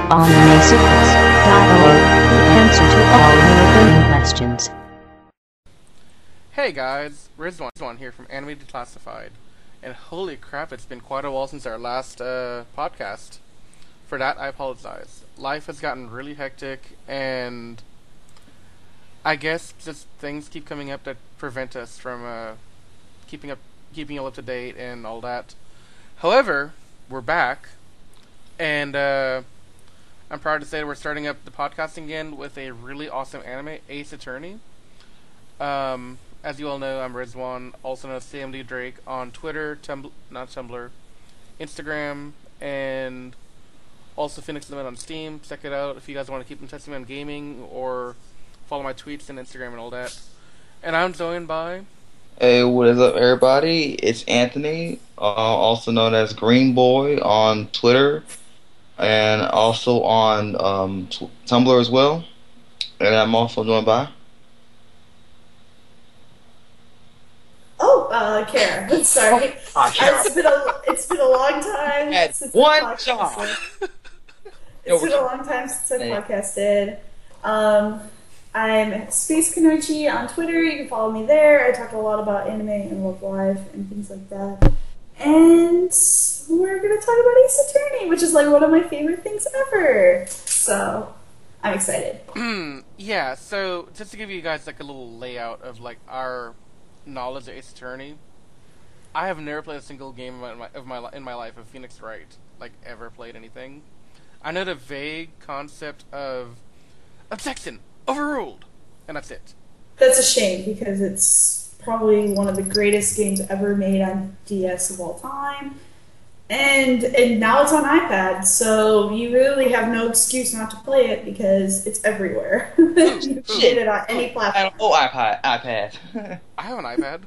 AnimeSecrets.org, the answer to all your burning questions. Hey guys, Rizwan here from Anime Declassified, and holy crap, it's been quite a while since our last podcast. For that, I apologize. Life has gotten really hectic, and I guess just things keep coming up that prevent us from keeping you all up to date and all that. However, we're back, and I'm proud to say that we're starting up the podcasting again with a really awesome anime, Ace Attorney. As you all know, I'm Rizwan, also known as CMD Drake on Twitter, Instagram, and also Phoenix Limit on Steam. Check it out if you guys want to keep in touch with me on gaming or follow my tweets and Instagram and all that. And I'm joined by... Hey, what is up, everybody? It's Anthony, also known as Green Boy on Twitter, and also on Tumblr as well. And I'm also joined by... Kara. Sorry. It's been a long time since one I job. podcasted. It's been a long time since I podcasted. I'm Space Kanochi on Twitter. You can follow me there. I talk a lot about anime and love life and things like that. And we're going to talk about Ace Attorney, which is like one of my favorite things ever. So I'm excited. Yeah, so just to give you guys like a little layout of like our knowledge of Ace Attorney, I have never played a single game in my life of Phoenix Wright, like ever played anything. I know the vague concept of objection, overruled, and that's it. That's a shame because it's probably one of the greatest games ever made on DS of all time. And now it's on iPad, so you really have no excuse not to play it because it's everywhere. You can get it on any platform. iPad. I have an iPad.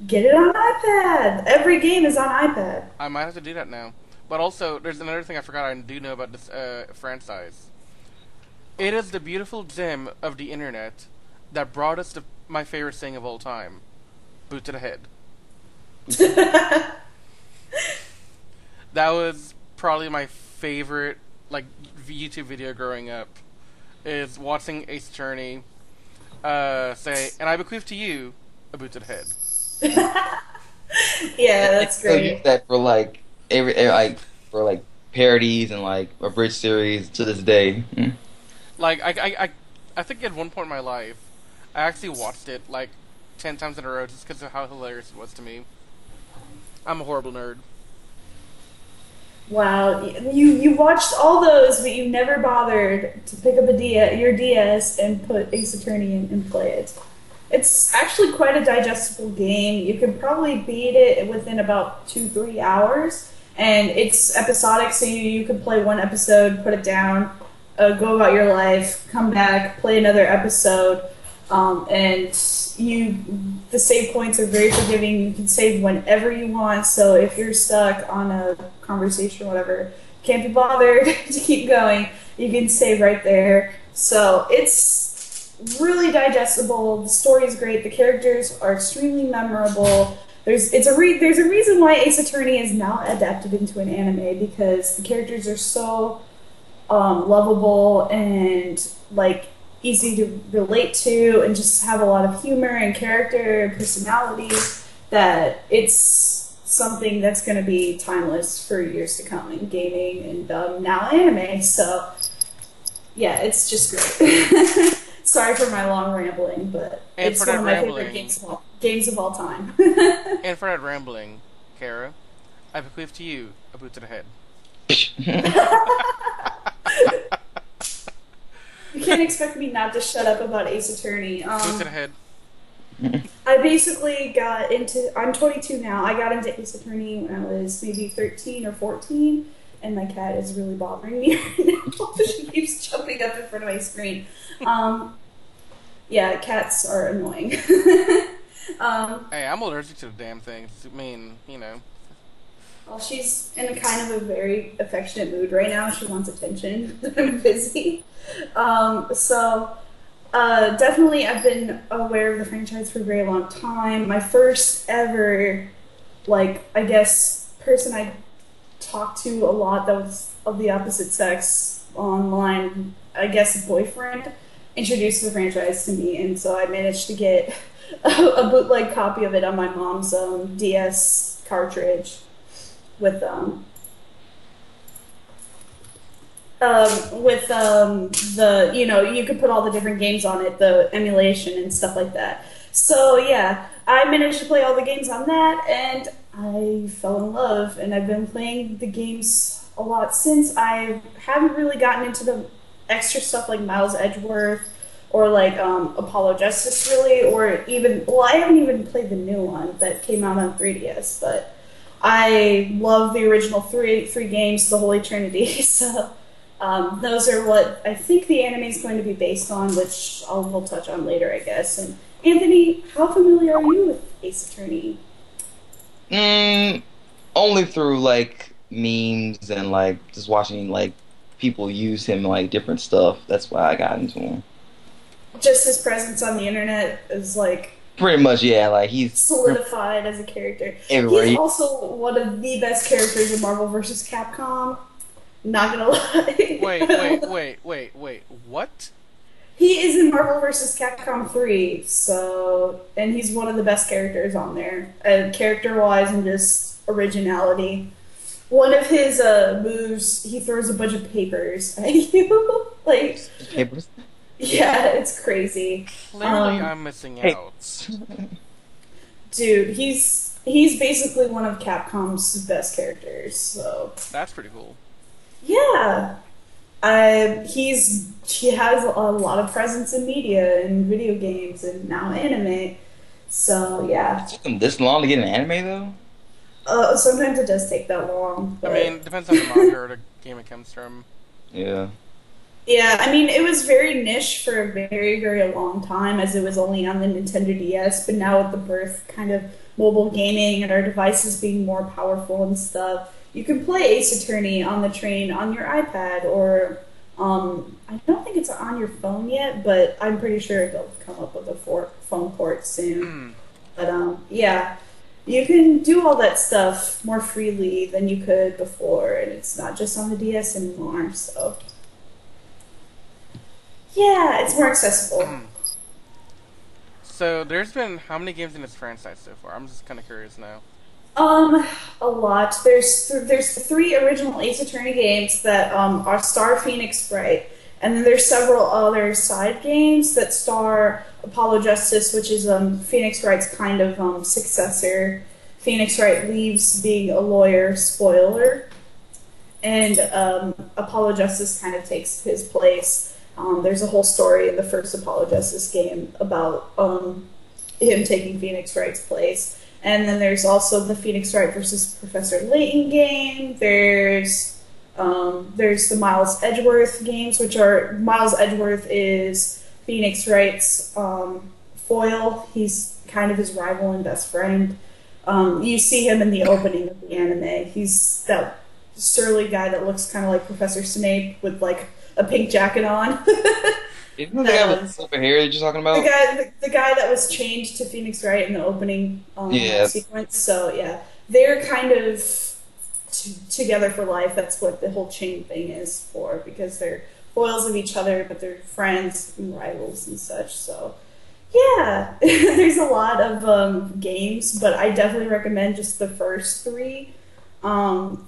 Get it on iPad. Every game is on iPad. I might have to do that now. But also, there's another thing I forgot I do know about this franchise. It is the beautiful gem of the internet that brought us to my favorite thing of all time. Boot to the head. That was probably my favorite like YouTube video growing up, is watching Ace Attorney say, and I bequeath to you a boot to the head. Yeah, that's great. Still use that for like for parodies and like a bridge series to this day. Like I think at one point in my life, I actually watched it like 10 times in a row just because of how hilarious it was to me. I'm a horrible nerd. Wow, you watched all those, but you never bothered to pick up your DS and put Ace Attorney in and play it. It's actually quite a digestible game. You could probably beat it within about 2-3 hours, and it's episodic, so you could play one episode, put it down, go about your life, come back, play another episode, and the save points are very forgiving. You can save whenever you want, so if you're stuck on a conversation or whatever, can't be bothered to keep going, you can save right there. So it's really digestible. The story is great. The characters are extremely memorable. There's a reason why Ace Attorney is now adapted into an anime, because the characters are so lovable and like easy to relate to, and just have a lot of humor and character and personality, that it's something that's going to be timeless for years to come in gaming and now anime. So yeah, it's just great. Sorry for my long rambling, but it's one of my favorite games of all time. And for that rambling, Kara, I bequeath to you a boot to the head. You can't expect me not to shut up about Ace Attorney. Boot to the head. I basically got into... I'm 22 now. I got into Ace Attorney when I was maybe 13 or 14, and my cat is really bothering me right now. She keeps jumping up in front of my screen. Yeah, cats are annoying. Hey, I'm allergic to the damn thing. I mean, you know. Well, she's in a kind of a very affectionate mood right now. She wants attention. I'm busy. Definitely I've been aware of the franchise for a very long time. My first ever, I guess, person I talked to a lot that was of the opposite sex online, I guess, boyfriend introduced the franchise to me, and so I managed to get a bootleg copy of it on my mom's DS cartridge with the, you know, you could put all the different games on it, the emulation and stuff like that. So yeah, I managed to play all the games on that, and I fell in love, and I've been playing the games a lot since. I haven't really gotten into the extra stuff like Miles Edgeworth or like Apollo Justice really, or even, well, I haven't even played the new one that came out on 3DS, but I love the original three games, the Holy Trinity. So those are what I think the anime is going to be based on, which we'll touch on later, I guess. And Anthony, how familiar are you with Ace Attorney? Only through like memes and like just watching like people use him in, like different stuff. That's why I got into him. Just his presence on the internet is like Pretty much, yeah. Like he's solidified as a character. everywhere. He's also one of the best characters in Marvel vs. Capcom. Not gonna lie. Wait. What? He is in Marvel vs. Capcom 3, so, and he's one of the best characters on there, character-wise and just originality. One of his moves, he throws a bunch of papers at you. Like, Papers. yeah, it's crazy. Clearly, I'm missing out. Dude, he's basically one of Capcom's best characters. So That's pretty cool. yeah, he has a lot of presence in media and video games and now anime. So yeah, It took him this long to get an anime though. sometimes it does take that long. I But mean, depends on the manga or the game it comes from. Yeah. yeah, I mean, it was very niche for a very, very long time as it was only on the Nintendo DS, but now with the birth kind of mobile gaming and our devices being more powerful and stuff, you can play Ace Attorney on the train on your iPad or, I don't think it's on your phone yet, but I'm pretty sure they'll come up with a phone port soon. But yeah, you can do all that stuff more freely than you could before, and it's not just on the DS anymore, so... yeah, it's more accessible. So, there's been how many games in this franchise so far? I'm just kind of curious now. A lot. There's 3 original Ace Attorney games that are star Phoenix Wright, and then there's several other side games that star Apollo Justice, which is Phoenix Wright's kind of successor. Phoenix Wright leaves being a lawyer, spoiler, and Apollo Justice kind of takes his place. There's a whole story in the first Apollo Justice game about him taking Phoenix Wright's place. And then there's also the Phoenix Wright versus Professor Layton game. There's the Miles Edgeworth games, which are... Miles Edgeworth is Phoenix Wright's foil. He's kind of his rival and best friend. You see him in the opening of the anime. He's that surly guy that looks kind of like Professor Snape with like a pink jacket on. Isn't the guy with silver hair that you're talking about? The guy that was changed to Phoenix Wright in the opening Yeah. sequence. So yeah, they're kind of together for life. That's what the whole chain thing is for, because they're foils of each other, but they're friends and rivals and such. So yeah, there's a lot of games, but I definitely recommend just the first 3.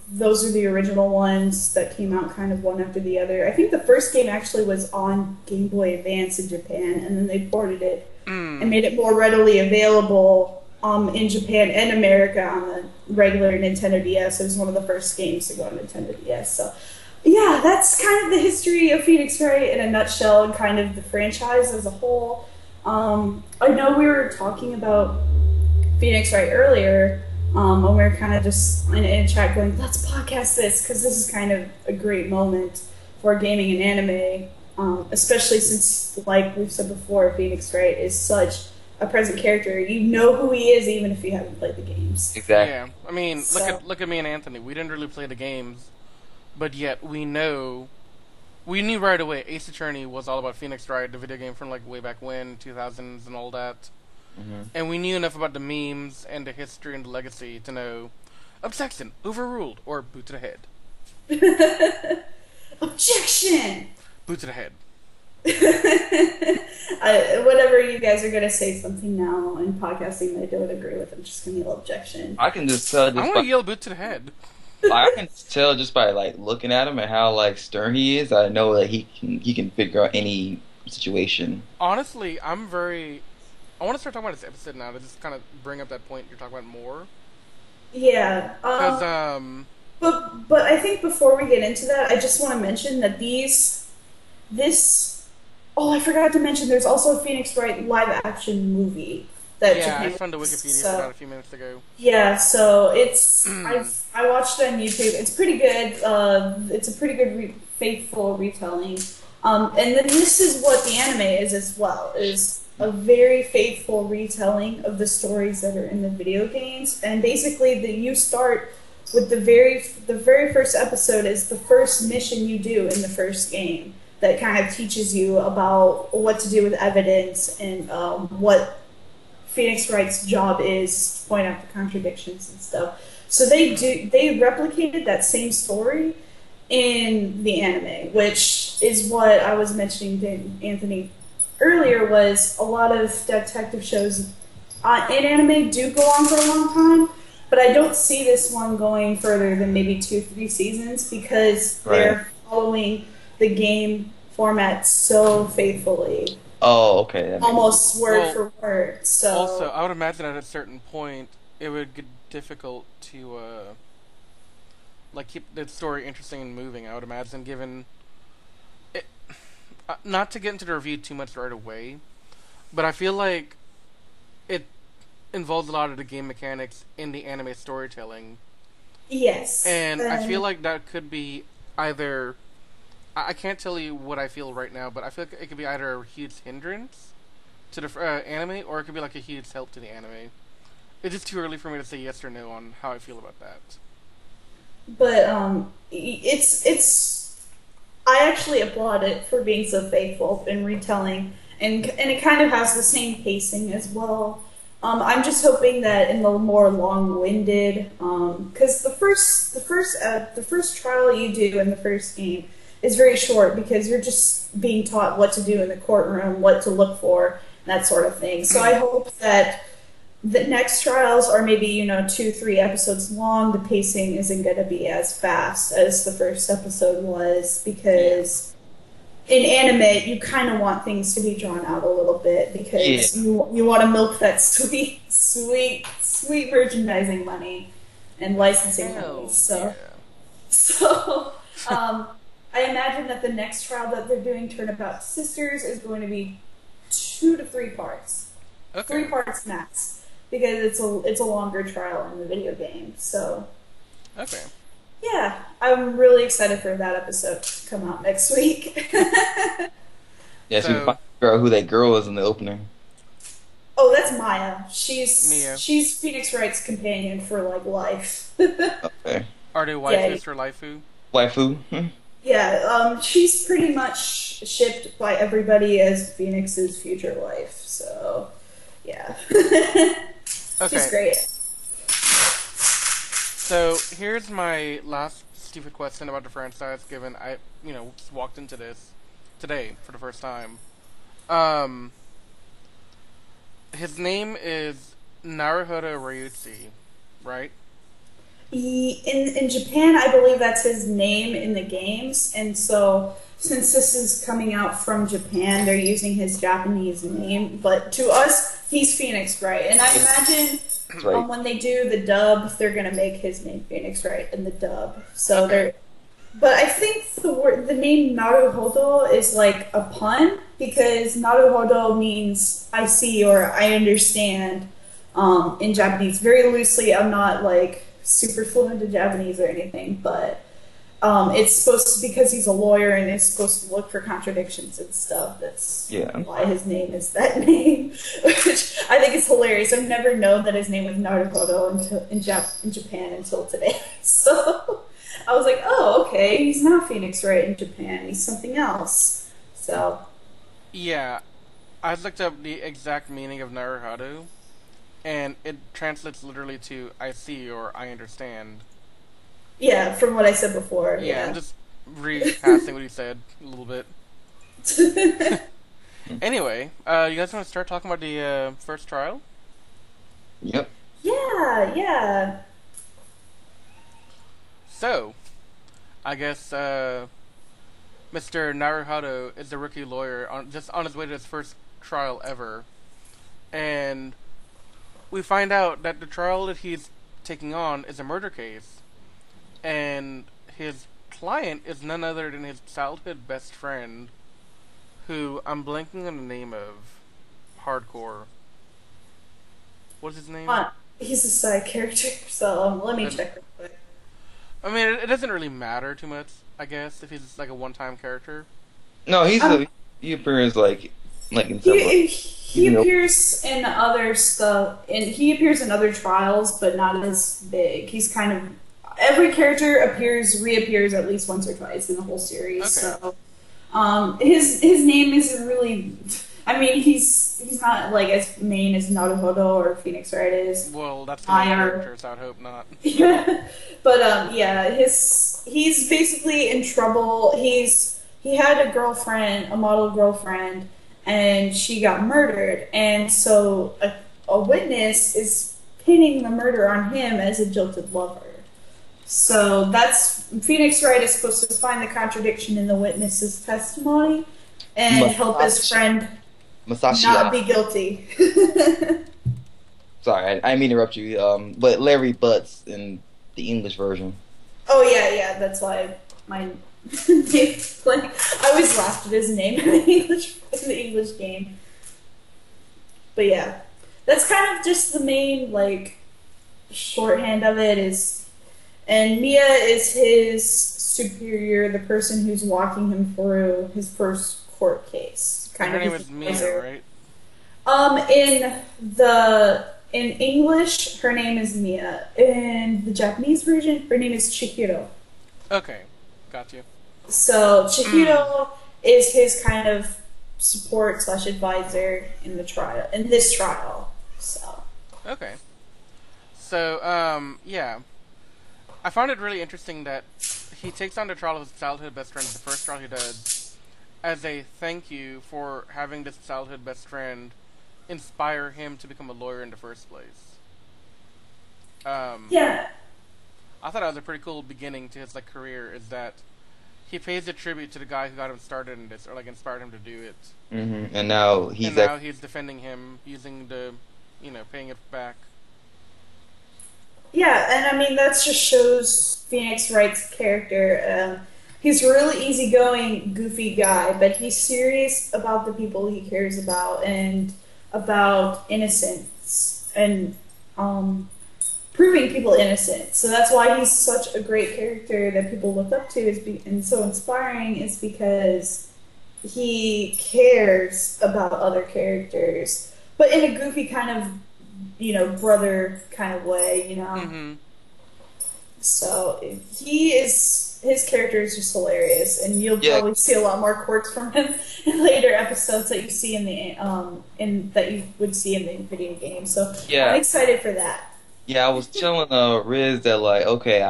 Those are the original ones that came out kind of one after the other. I think the first game actually was on Game Boy Advance in Japan, and then they ported it and made it more readily available in Japan and America on the regular Nintendo DS. It was one of the first games to go on Nintendo DS. So yeah, that's kind of the history of Phoenix Wright in a nutshell and kind of the franchise as a whole. I know we were talking about Phoenix Wright earlier, when we were kind of just in chat going, let's podcast this, because this is kind of a great moment for gaming and anime, especially since, like we've said before, Phoenix Wright is such a present character. You know who he is even if you haven't played the games. Exactly. Yeah, I mean, So- look at me and Anthony. We didn't really play the games, but yet we knew right away Ace Attorney was all about Phoenix Wright, the video game from like way back when, 2000s and all that. And we knew enough about the memes and the history and the legacy to know obsession, overruled, or boot to the head. Objection! Boot to the head. Whatever you guys are gonna say something now in podcasting that I don't agree with, I'm just gonna yell objection. I can just tell I want to yell boot to the head. I can tell just by like looking at him and how like stern he is. I know that he can figure out any situation. Honestly, I want to start talking about this episode now to just kind of bring up that point you're talking about more. Yeah. Because But I think before we get into that, I just want to mention that oh, I forgot to mention there's also a Phoenix Wright live action movie that I found the Wikipedia for that a few minutes ago. Yeah, so it's I watched it on YouTube. It's pretty good. It's a pretty good faithful retelling. And then this is what the anime is as well. Is a very faithful retelling of the stories that are in the video games. And basically, you start with the very first episode is the first mission you do in the first game that kind of teaches you about what to do with evidence and what Phoenix Wright's job is to point out the contradictions and stuff. So they replicated that same story in the anime, which is what I was mentioning to Anthony earlier, was a lot of detective shows in anime do go on for a long time, but I don't see this one going further than maybe 2-3 seasons because they're following the game format so faithfully. Oh, okay. Almost word for word. So also, I would imagine at a certain point it would get difficult to keep the story interesting and moving. I would imagine, given it, not to get into the review too much right away, but I feel like it involves a lot of the game mechanics in the anime storytelling. Yes, and I feel like that could be either. I can't tell you what I feel right now, but I feel like it could be either a huge hindrance to the anime, or it could be like a huge help to the anime. It's just too early for me to say yes or no on how I feel about that. But it's I actually applaud it for being so faithful in retelling, and it kind of has the same pacing as well. I'm just hoping that in the more long-winded, because the first trial you do in the first game is very short because you're just being taught what to do in the courtroom, what to look for, that sort of thing. So I hope that the next trials are maybe 2-3 episodes long. The pacing isn't going to be as fast as the first episode was, because in anime you kind of want things to be drawn out a little bit because you want to milk that sweet merchandising money and licensing money. So I imagine that the next trial that they're doing, Turnabout Sisters, is going to be 2 to 3 parts. Okay. 3 parts max, because it's a longer trial in the video game. So, okay. Yeah, I'm really excited for that episode to come out next week. Yeah, so we find out who that girl is in the opening. Oh, that's Maya. She's Mia. She's Phoenix Wright's companion for life. Okay. Are they waifus for Laifu? Waifu? Yeah, she's pretty much shipped by everybody as Phoenix's future wife, so yeah. Okay. She's great. So here's my last stupid question about the franchise, given I just walked into this today for the first time. His name is Naruhodo Ryuchi, right? In Japan, I believe that's his name in the games, and so since this is coming out from Japan, they're using his Japanese name. But to us, he's Phoenix Wright, and I imagine when they do the dub, they're gonna make his name Phoenix Wright in the dub. So they're. But I think the name Naruhodo is like a pun, because Naruhodo means I see or I understand in Japanese. Very loosely, I'm not like super fluent in Japanese or anything, but it's supposed to, because he's a lawyer and is supposed to look for contradictions and stuff. That's why his name is that name, which I think is hilarious. I've never known that his name was Naruhodo in Japan until today. So I was like, oh, okay, he's not Phoenix Wright in Japan. He's something else. So yeah, I looked up the exact meaning of Naruhodo, and it translates literally to "I see" or "I understand." Yeah, from what I said before. Yeah, I'm just rehashing what he said a little bit. Anyway, you guys want to start talking about the first trial? Yep. Yeah. So, I guess Mr. Naruhodo is a rookie lawyer just on his way to his first trial ever, and we find out that the trial that he's taking on is a murder case, and his client is none other than his childhood best friend, who I'm blanking on the name of. Hardcore. What's his name? He's a side character, so let me check real quick. I mean, it doesn't really matter too much, I guess, if he's like a one-time character. No, he appears like in some. He appears in other stuff, and he appears in other trials, but not as big. He's kind of every character reappears at least once or twice in the whole series. Okay. So, his name isn't really. I mean, he's not like as main as Naruhodo or Phoenix Wright is. Well, that's the main character, so I'd hope not. But yeah, he's basically in trouble. He had a girlfriend, a model girlfriend, and she got murdered, and so a witness is pinning the murder on him as a jilted lover. So that's Phoenix Wright is supposed to find the contradiction in the witness's testimony and help his friend not be guilty. Sorry, I didn't mean to interrupt you. But Larry Butts in the English version. Oh yeah, that's why my name. Like, I always laughed at his name in the English game. But yeah, that's kind of just the main like shorthand of it is, and Mia is his superior, the person who's walking him through his first court case. Her name is Mia, right? In English, her name is Mia. In the Japanese version, her name is Chihiro. Okay, got you. So Chihiro is his kind of support / advisor in this trial. So okay. So yeah, I found it really interesting that he takes on the trial of his childhood best friend, the first trial he does, as a thank you for having this childhood best friend inspire him to become a lawyer in the first place. Yeah. I thought that was a pretty cool beginning to his like career. Is that he pays a tribute to the guy who got him started in this, or like inspired him to do it. Mm-hmm. And now he's defending him using paying it back. Yeah, and I mean that just shows Phoenix Wright's character. He's a really easygoing, goofy guy, but he's serious about the people he cares about and about innocence and proving people innocent. So that's why he's such a great character that people look up to and so inspiring is because he cares about other characters, but in a goofy kind of, brother kind of way, Mm-hmm. So his character is just hilarious, and you'll probably see a lot more quirks from him in later episodes that you see that you would see in the video game. So I'm excited for that. Yeah, I was telling Riz that like, okay,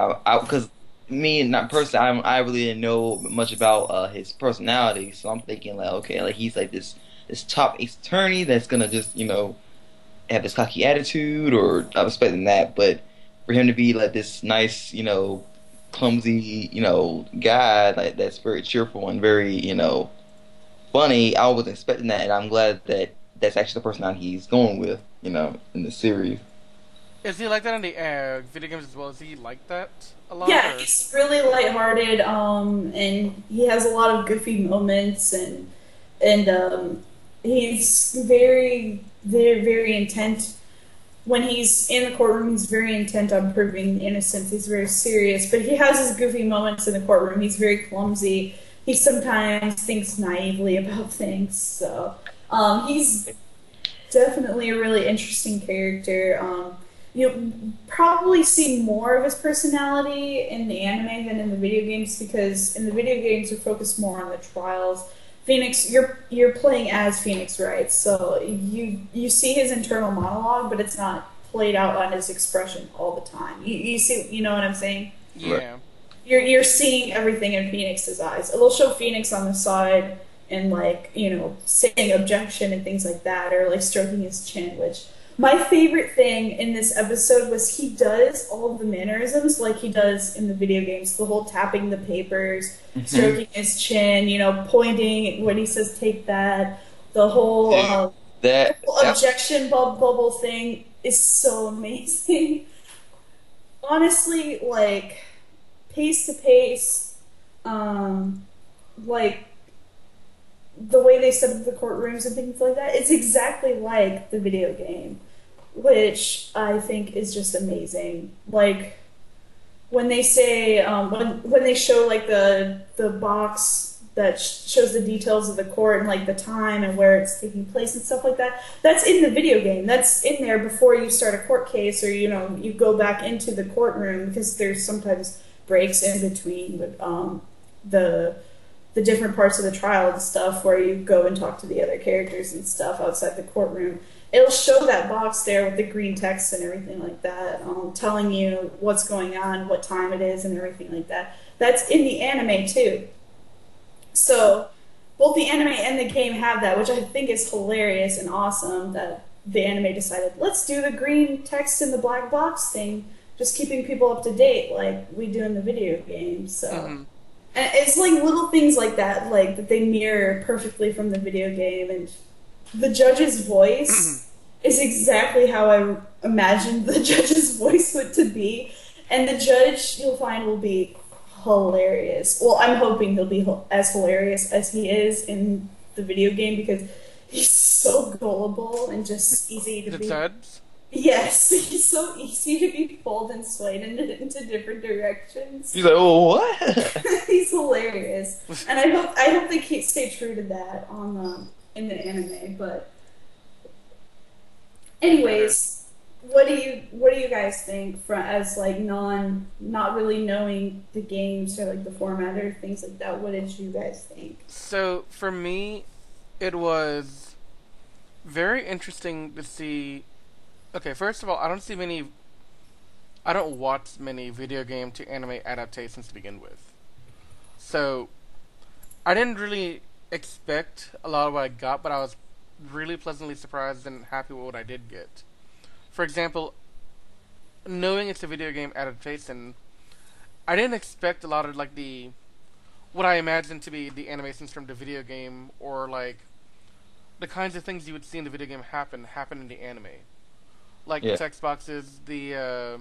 because me not personally, I really didn't know much about his personality, so I'm thinking like, okay, like he's like this top attorney that's gonna just have this cocky attitude, or I'm expecting that, but for him to be like this nice, clumsy, guy like that's very cheerful and very, funny, I wasn't expecting that, and I'm glad that that's actually the personality he's going with, in the series. Is he like that in the video games as well? Is he like that a lot? Yeah, he's really lighthearted, and he has a lot of goofy moments, and he's very, very, very intent. When he's in the courtroom, he's very intent on proving innocence. He's very serious, but he has his goofy moments in the courtroom. He's very clumsy. He sometimes thinks naively about things. So he's definitely a really interesting character. You'll probably see more of his personality in the anime than in the video games, because in the video games we focus more on the trials. Phoenix, you're playing as Phoenix Wright, so you see his internal monologue, but it's not played out on his expression all the time. You see, you know what I'm saying? Yeah. you're seeing everything in Phoenix's eyes. It'll show Phoenix on the side and like, saying objection and things like that, or like stroking his chin, which my favorite thing in this episode was he does all of the mannerisms like he does in the video games. The whole tapping the papers, stroking his chin, pointing when he says take that. The whole objection bubble thing is so amazing. Honestly, like pace to pace, like the way they set up the courtrooms and things like that, it's exactly like the video game, which I think is just amazing. Like when they say when they show like the box that shows the details of the court and like the time and where it's taking place and stuff like that, that's in the video game. That's in there before you start a court case, or you go back into the courtroom, because there's sometimes breaks in between the different parts of the trial and stuff where you go and talk to the other characters and stuff outside the courtroom. It'll show that box there with the green text and everything like that, telling you what's going on, what time it is, and everything like that. That's in the anime too. So both the anime and the game have that, which I think is hilarious and awesome that the anime decided, let's do the green text in the black box thing, just keeping people up to date like we do in the video game. So and it's like little things like that, like that they mirror perfectly from the video game. And the judge's voice is exactly how I imagined the judge's voice would to be. And the judge, you'll find, will be hilarious. Well, I'm hoping he'll be as hilarious as he is in the video game, because he's so gullible and just easy to be. Judge? Yes, he's so easy to be pulled and swayed into different directions. He's like, oh, what? He's hilarious, and I hope they stay true to that on in the anime. But anyways, what do you guys think as like not really knowing the games or like the format or things like that? What did you guys think? So for me, it was very interesting to see. Okay, first of all, I don't watch many video game to anime adaptations to begin with. So, I didn't really expect a lot of what I got, but I was really pleasantly surprised and happy with what I did get. For example, knowing it's a video game adaptation, I didn't expect a lot of like what I imagined to be the animations from the video game, or like the kinds of things you would see in the video game happen in the anime. Like the text boxes, the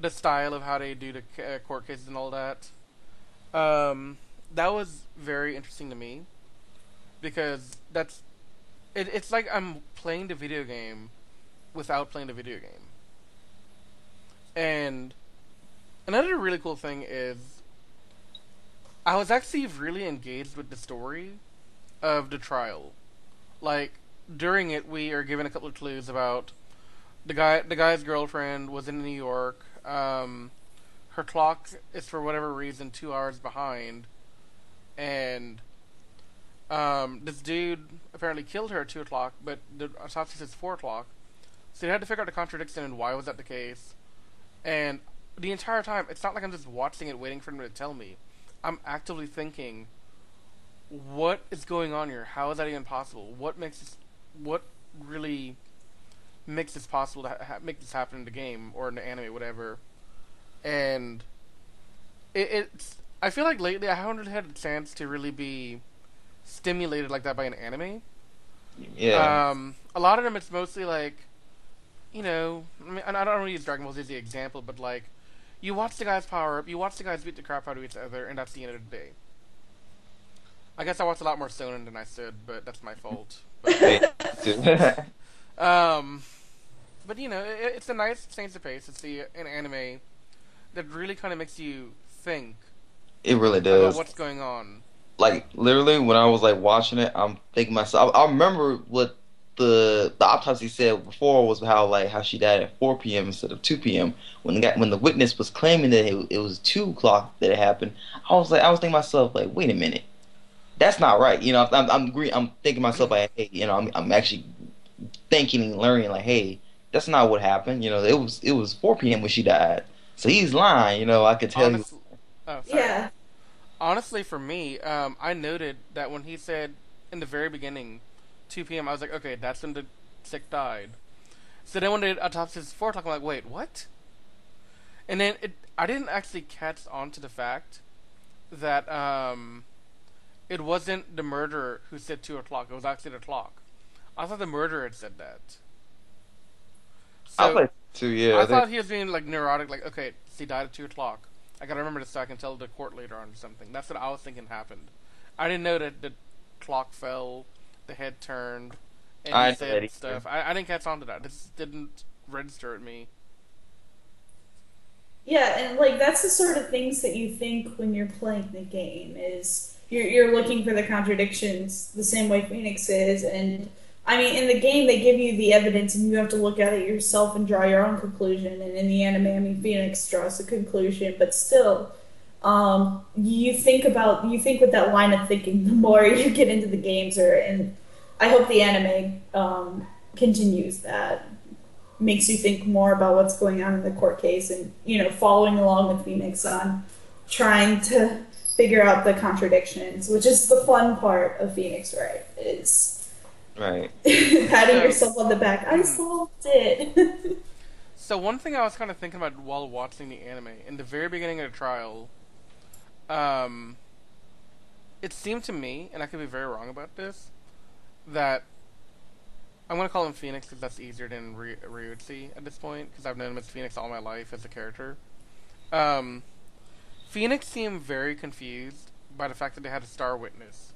style of how they do the court cases and all that. That was very interesting to me, because it's like I'm playing the video game without playing the video game. And another really cool thing is I was actually really engaged with the story of the trial. Like, during it, we are given a couple of clues about the guy's girlfriend was in New York. Her clock is, for whatever reason, 2 hours behind, and this dude apparently killed her at 2 o'clock, but the autopsy says 4 o'clock. So they had to figure out the contradiction and why was that the case. And the entire time, it's not like I'm just watching it waiting for them to tell me. I'm actively thinking, what is going on here? How is that even possible? What really makes this possible to make this happen in the game or in the anime, whatever? And I feel like lately I haven't really had a chance to really be stimulated like that by an anime. Yeah. A lot of them, it's mostly like, I mean, and I don't really use Dragon Ball Z as the example, but like, you watch the guys power up, you watch the guys beat the crap out of each other, and that's the end of the day. I guess I watched a lot more Sonen than I should, but that's my fault. But, but it's a nice change of pace to see an anime that really kind of makes you think. It really does. About what's going on. Like, literally, when I was like watching it, I'm thinking myself. I remember what the autopsy said before was how she died at 4 p.m. instead of 2 p.m. When the witness was claiming that it was 2 o'clock that it happened, I was thinking to myself, like, wait a minute, that's not right. I'm thinking to myself, like, hey, I'm actually thinking and learning, like, hey, that's not what happened. It was 4 p.m. when she died. So he's lying, I could tell you. Honestly, oh, sorry. Yeah. Honestly, for me, I noted that when he said in the very beginning, 2 p.m., I was like, okay, that's when the sick died. So then when they autopsies 4 o'clock, I'm like, wait, what? And then I didn't actually catch on to the fact that it wasn't the murderer who said 2 o'clock. It was actually the clock. I thought the murderer had said that. I So like too, yeah. I thought he was being like neurotic, like, okay, he died at 2 o'clock. I gotta remember this so I can tell the court later on or something. That's what I was thinking happened. I didn't know that the clock fell, the head turned, and I he know that said either. stuff. I didn't catch on to that. This didn't register at me. Yeah, and like that's the sort of things that you think when you're playing the game is you're looking for the contradictions the same way Phoenix is, and I mean in the game they give you the evidence and you have to look at it yourself and draw your own conclusion. And in the anime, I mean Phoenix draws a conclusion, but still, you think with that line of thinking the more you get into the games, and I hope the anime continues that. Makes you think more about what's going on in the court case and, following along with Phoenix on trying to figure out the contradictions, which is the fun part of Phoenix Wright, is Right. patting So, yourself on the back. I solved it. so one thing I was kind of thinking about while watching the anime, in the very beginning of the trial, it seemed to me, and I could be very wrong about this, that I'm going to call him Phoenix because that's easier than Ryuichi at this point, because I've known him as Phoenix all my life as a character. Phoenix seemed very confused by the fact that they had a star witness.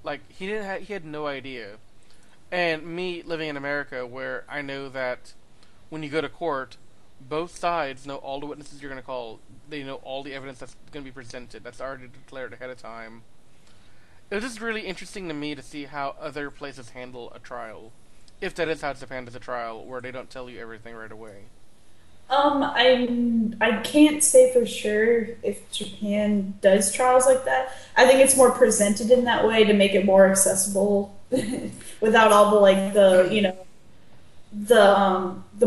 Like, he had no idea. And me living in America, where I know that when you go to court, both sides know all the witnesses you're going to call. They know all the evidence that's going to be presented. That's already declared ahead of time. It was just really interesting to me to see how other places handle a trial. If that is how Japan does a trial, where they don't tell you everything right away. I can't say for sure if Japan does trials like that. I think it's more presented in that way to make it more accessible, without all the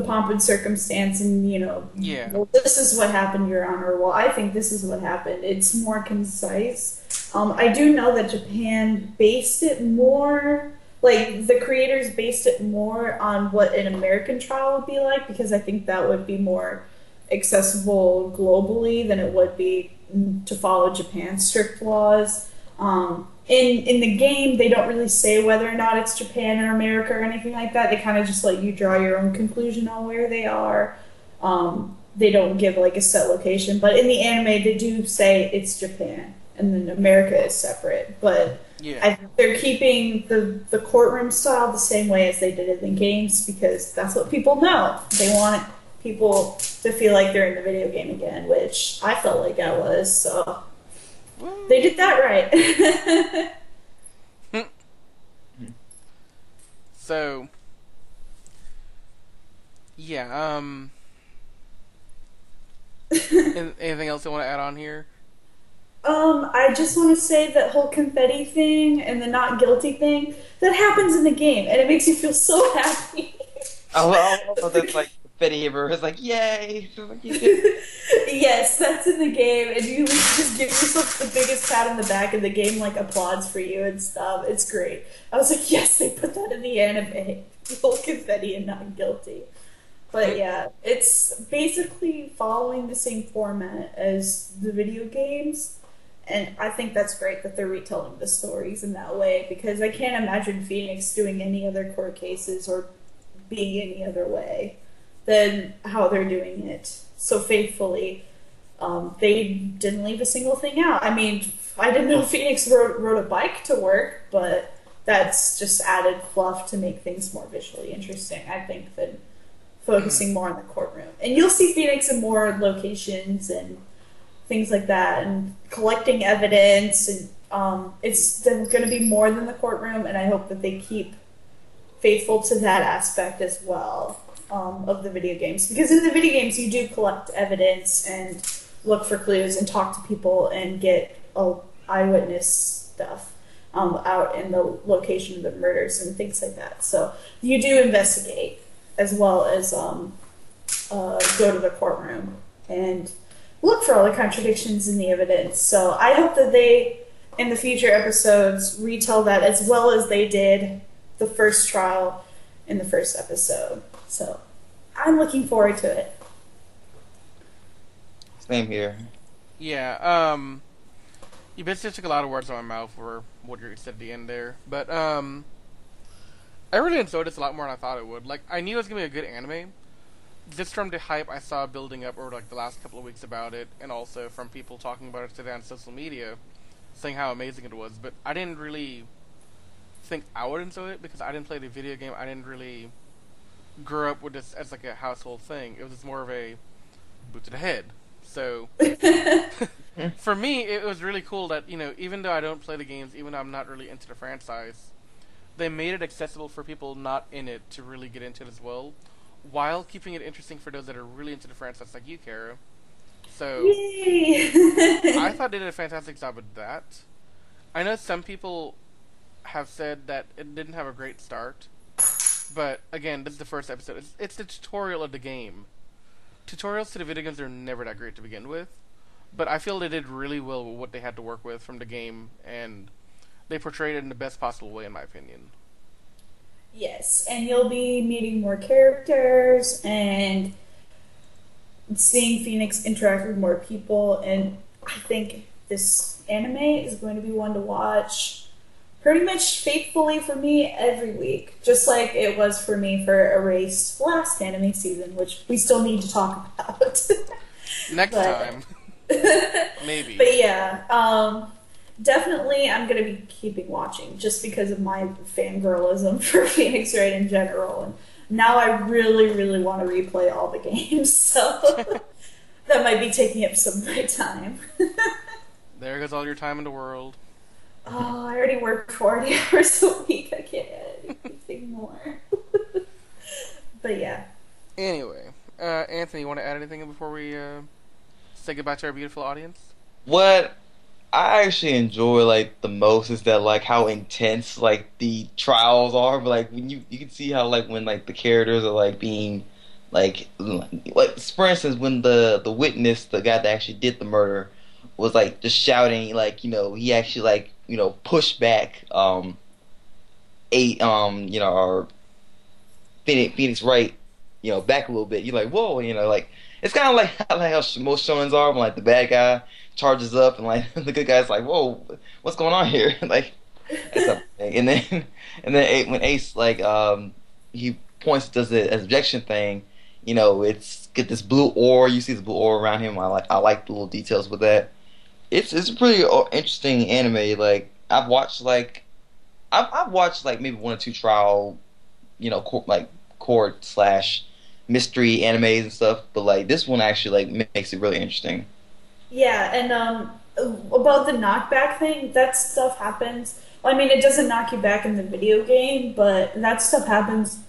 pomp and circumstance and Yeah. well, this is what happened, Your Honor. Well, I think this is what happened. It's more concise. I do know that Japan based it more. Like, the creators based it more on what an American trial would be like, because I think that would be more accessible globally than it would be to follow Japan's strict laws. In the game, they don't really say whether or not it's Japan or America or anything like that. They kind of just let you draw your own conclusion on where they are. They don't give, like, a set location. But in the anime, they do say it's Japan, and then America is separate. But Yeah. they're keeping the courtroom style the same way as they did it in games, because that's what people know. They want people to feel like they're in the video game again, which I felt like I was, so they did that right. So, yeah, anything else you want to add on here? I just want to say that whole confetti thing and the not guilty thing, that happens in the game, and it makes you feel so happy. Oh, that's like Betty ever was like, yay! Like, you did. Yes, that's in the game, and you just give yourself the biggest pat on the back, and the game like applauds for you and stuff. It's great. I was like, yes, they put that in the anime. Whole confetti and not guilty. But yeah, it's basically following the same format as the video games. And I think that's great that they're retelling the stories in that way, because I can't imagine Phoenix doing any other court cases or being any other way than how they're doing it so faithfully. They didn't leave a single thing out. I mean, I didn't know Phoenix rode a bike to work, but that's just added fluff to make things more visually interesting, I think, than focusing more on the courtroom. And you'll see Phoenix in more locations and things like that, and collecting evidence, and it's going to be more than the courtroom, and I hope that they keep faithful to that aspect as well, of the video games, because in the video games you do collect evidence and look for clues and talk to people and get eyewitness stuff out in the location of the murders and things like that. So you do investigate as well as go to the courtroom. and look for all the contradictions in the evidence. So I hope that they, in the future episodes, retell that as well as they did the first trial in the first episode. So I'm looking forward to it. Same here. Yeah, you basically took a lot of words out of my mouth for what you said at the end there. But, I really enjoyed this a lot more than I thought it would. Like, I knew it was going to be a good anime. Just from the hype I saw building up over, like, the last couple of weeks about it, and also from people talking about it today on social media, saying how amazing it was. But I didn't really think I would enjoy it, because I didn't play the video game. I didn't really grow up with this as, like, a household thing. It was just more of a boot to the head. So, for me, it was really cool that, you know, even though I don't play the games, even though I'm not really into the franchise, they made it accessible for people not in it to really get into it as well, while keeping it interesting for those that are really into the franchise, like you, Kara. So, Yay! I thought they did a fantastic job with that. I know some people have said that it didn't have a great start, but again, this is the first episode. It's the tutorial of the game. Tutorials to the video games are never that great to begin with, but I feel they did really well with what they had to work with from the game, and they portrayed it in the best possible way, in my opinion. Yes, and you'll be meeting more characters and seeing Phoenix interact with more people, and I think this anime is going to be one to watch pretty much faithfully for me every week, just like it was for me for Erased last anime season, which we still need to talk about. Next time. Maybe. But yeah, definitely I'm going to be keeping watching just because of my fangirlism for Phoenix Wright in general. And now I really, really want to replay all the games, so that might be taking up some of my time. There goes all your time in the world. Oh, I already work 40 hours a week. I can't add anything more. But yeah. Anyway, Anthony, you want to add anything before we say goodbye to our beautiful audience? What I actually enjoy like the most is that like how intense like the trials are, but like when you can see how like when like the characters are like being like for instance when the witness, the guy that actually did the murder, was like just shouting, like, you know, he actually like, you know, pushed back our Phoenix Wright, you know, back a little bit. You're like, whoa, you know, like it's kind of like how most shonens are when like the bad guy charges up and like the good guy's like, whoa, what's going on here? Like, and then when Ace like he points, does the objection thing, you know, it's get this blue ore. You see the blue ore around him. I like the little details with that. It's a pretty interesting anime. Like I've watched like maybe one or two trial, you know, court slash mystery animes and stuff, but like this one actually like makes it really interesting. Yeah, and about the knockback thing, that stuff happens. Well, I mean, it doesn't knock you back in the video game, but that stuff happens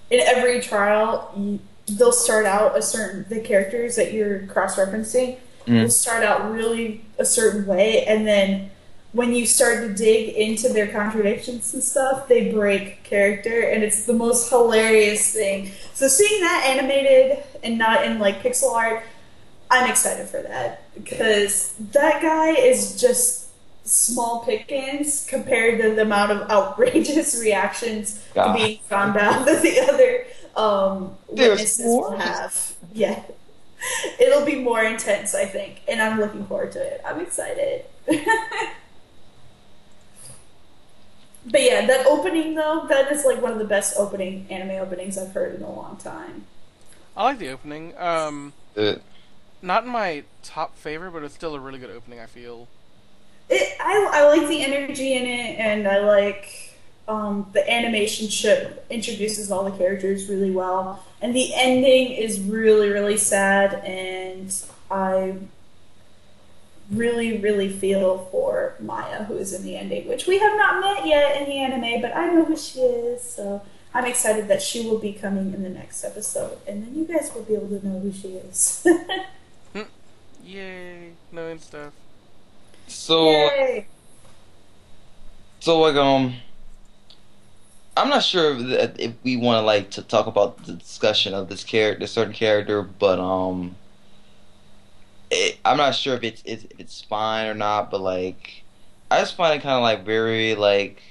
in every trial. They'll start out the characters that you're cross-referencing will start out really a certain way, and then when you start to dig into their contradictions and stuff, they break character, and it's the most hilarious thing. So seeing that animated and not in like pixel art, I'm excited for that, because that guy is just small pickings compared to the amount of outrageous reactions to being found out that the other witnesses will have. Yeah. It'll be more intense, I think, and I'm looking forward to it. I'm excited. But yeah, that opening though, that is like one of the best anime openings I've heard in a long time. I like the opening. Not my top favorite, but it's still a really good opening, I feel. I like the energy in it, and I like the animation introduces all the characters really well. And the ending is really, really sad, and I really, really feel for Maya, who is in the ending, which we have not met yet in the anime, but I know who she is, so I'm excited that she will be coming in the next episode, and then you guys will be able to know who she is. Yay, knowing stuff. Yay. So like I'm not sure if we want to like to talk about the discussion of this certain character, but I'm not sure if it's fine or not, but like I just find it kind of like very like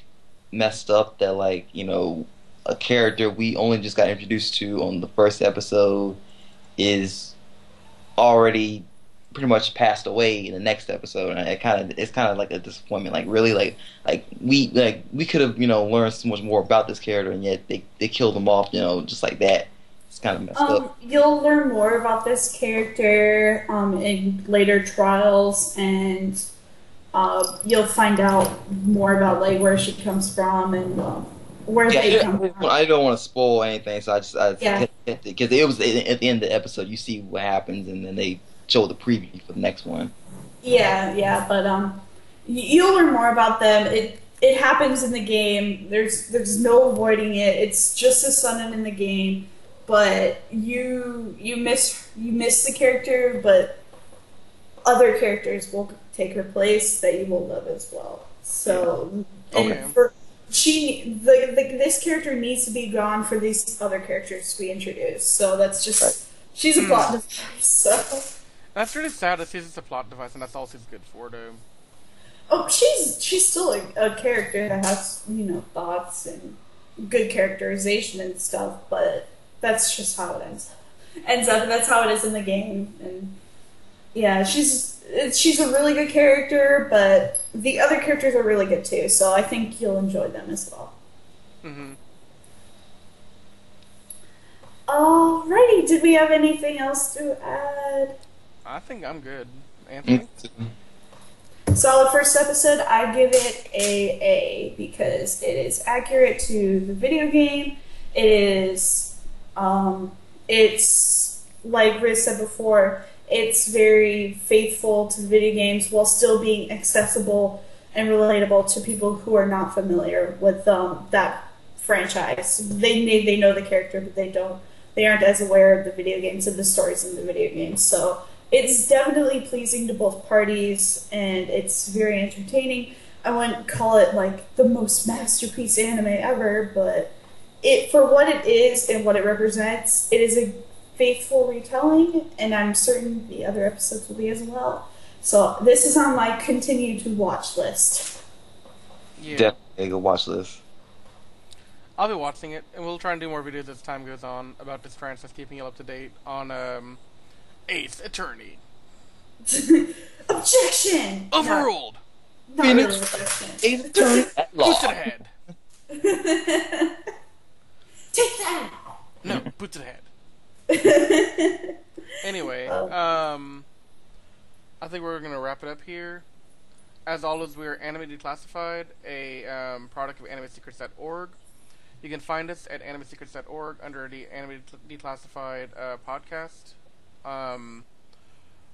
messed up that like a character we only just got introduced to on the first episode is already pretty much passed away in the next episode, and it's kind of like a disappointment. Like really, we could have learned so much more about this character, and yet they killed him off just like that. It's kind of messed up. You'll learn more about this character in later trials, and you'll find out more about like where she comes from and where they come from. I don't want to spoil anything, so Yeah. Because it was at the end of the episode, you see what happens, and then they show the preview for the next one. Yeah, but you'll learn more about them. It happens in the game. There's no avoiding it. It's just as sudden in the game, but you miss the character, but other characters will take her place that you will love as well. So, Okay. this character needs to be gone for these other characters to be introduced. So that's just Right. she's a plot device. So. That's really sad that she's just a plot device, and that's all she's good for, though. Oh, she's still a character that has thoughts and good characterization and stuff, but that's just how it ends up, and that's how it is in the game. And yeah, she's a really good character, but the other characters are really good too. So I think you'll enjoy them as well. Mm-hmm. Alrighty, did we have anything else to add? I think I'm good. Anthony? Solid first episode. I give it a because it is accurate to the video game. It is, it's like Riz said before, it's very faithful to the video games while still being accessible and relatable to people who are not familiar with that franchise. They know the character, but they aren't as aware of the video games and the stories in the video games. So it's definitely pleasing to both parties, and it's very entertaining. I wouldn't call it like the most masterpiece anime ever, but for what it is and what it represents, it is a faithful retelling, and I'm certain the other episodes will be as well. So this is on my continue to watch list. Yeah. Definitely go watch this. I'll be watching it, and we'll try and do more videos as time goes on about this franchise, keeping you up to date on Ace Attorney. Objection! Overruled! Not really objection. Ace Attorney at law. Boot to the head! Take that! No, boot to the head. Anyway, I think we're gonna wrap it up here. As always, we are Anime Declassified, a product of AnimeSecrets.org. You can find us at AnimeSecrets.org under the Anime Declassified podcast.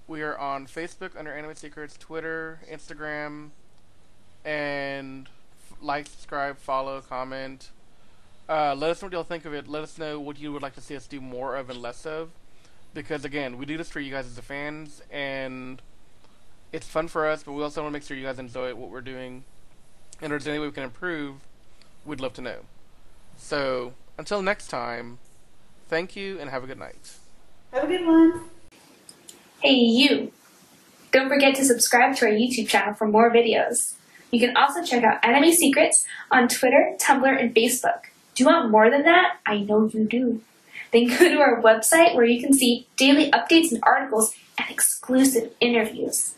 We are on Facebook under Anime Secrets, Twitter, Instagram, and like, subscribe, follow, comment. Let us know what y'all think of it. Let us know what you would like to see us do more of and less of. Because, again, we do this for you guys as the fans, and it's fun for us, but we also want to make sure you guys enjoy what we're doing. And if there's any way we can improve, we'd love to know. So, until next time, thank you and have a good night. Have a good one. Hey you! Don't forget to subscribe to our YouTube channel for more videos. You can also check out Anime Secrets on Twitter, Tumblr, and Facebook. Do you want more than that? I know you do. Then go to our website where you can see daily updates and articles and exclusive interviews.